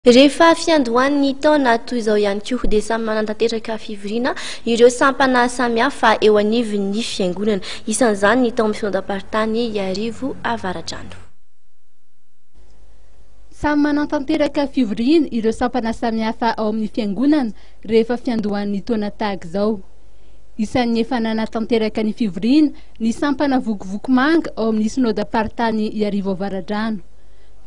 Rehefa fiandohan'ny taona toy izao ihany koa dia samy manantanteraka fivoriana ireo sampana samihafa eo anivon'ny fiangonana. Isan'izany ny tao amin'ny finoam-paritany Iarivo Avaradrano. Samy manantanteraka fivoriana ireo sampana samihafa ao amin'ny fiangonana rehefa fiandohan'ny taona tahaka izao. Isan'ny efa nanatanteraka ny fivoriana ny sampana vokovoko manga ao amin'ny sinôdam-paritany Iarivo Avaradrano.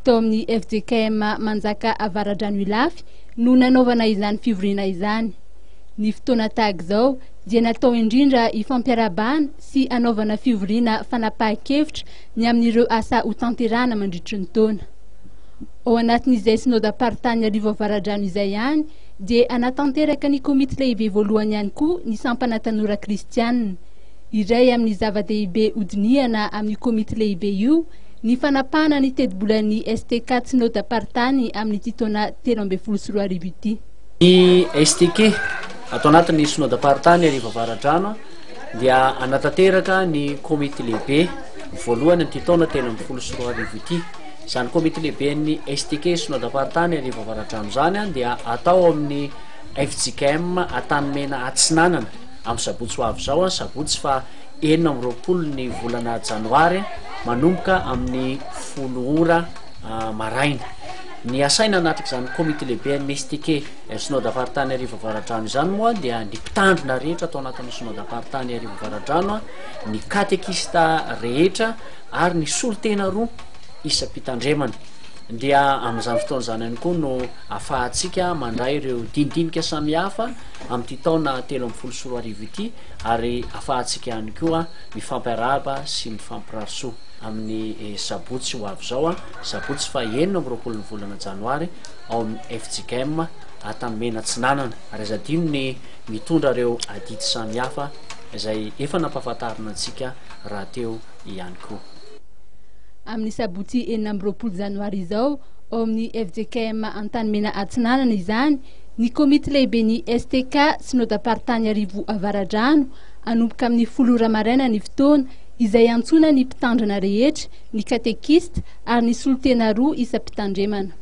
Tao amin'ny FJKM Manjaka Avaradrano Ilafy no nanaovana izany fivoriana izany. Ny fotoana tahaka izao dia natao indrindra ifampiarabana sy anaovana fivoriana fanapahan-kevitra ny amin'ireo asa ho tanterahana mandritry ny taona. Ao anatin'izay sinôdam-paritany Iarivo Avaradrano izay ihany dia anatanteraka ny komity lehibe voalohany ihany koa ny sampana tanora kristianina. Iray amin'ny zava-dehibe hodiniana amin'ny komity lehibe io ny fanapahana ny teti-bolan'ny STK sinôdam-paritany amin'ny taona 13 ity. Ny STK atao anatin'ny sinôdam-paritany Iarivo Avaradrano dia anatanteraka ny komity lehibe voalohany ny taona 13 ity. Izany komity lehibe ny STK sinôdam-paritany Iarivo Avaradrano zany dia atao amin'ny FJKM Antanimena Atsinanana amin'ny sabotsy ho avy zao, sabotsy fa 20 ny volana janoary manomboka amin'ny 10 ora maraina. Ny asaina anatrika izany komity lehibe ny STK sinôdam-paritany Iarivo Avaradrano izany moa dia ny mpitandrina rehetra atao anatin'ny sinôdam-paritany Iarivo Avaradrano, ny katekista rehetra ary ny solotena roa isa-pitandremana. Dia amin'izany fotoana izany ihany koa no ahafahantsika mandray ireo dindinika samihafa amin'ity taona 13 ity ary ahafahantsika ihany koa mifampiaraba sy mifampirarisoa amin'ny sabotsy ho avy zao, sabotsy fa 20 ny volana janoary ao amin'ny FJKM Antanimena Atsinanana. Ary azadino ny mitondra ireo adidy samihafa izay efa nampahafantarina antsika raha teo ihany koa. Amin'ny sabotsy 20 janoary izao ao amin'ny FJKM Antanimena Atsinanana izany ny komity lehibe ny STK sinôdam-paritany Iarivo Avaradrano anomboka amin'ny 10 ora maraina ny fotoana izay antsona ny mpitandrina rehetra, ny katekista ary ny solotena roa isa-pitandremana.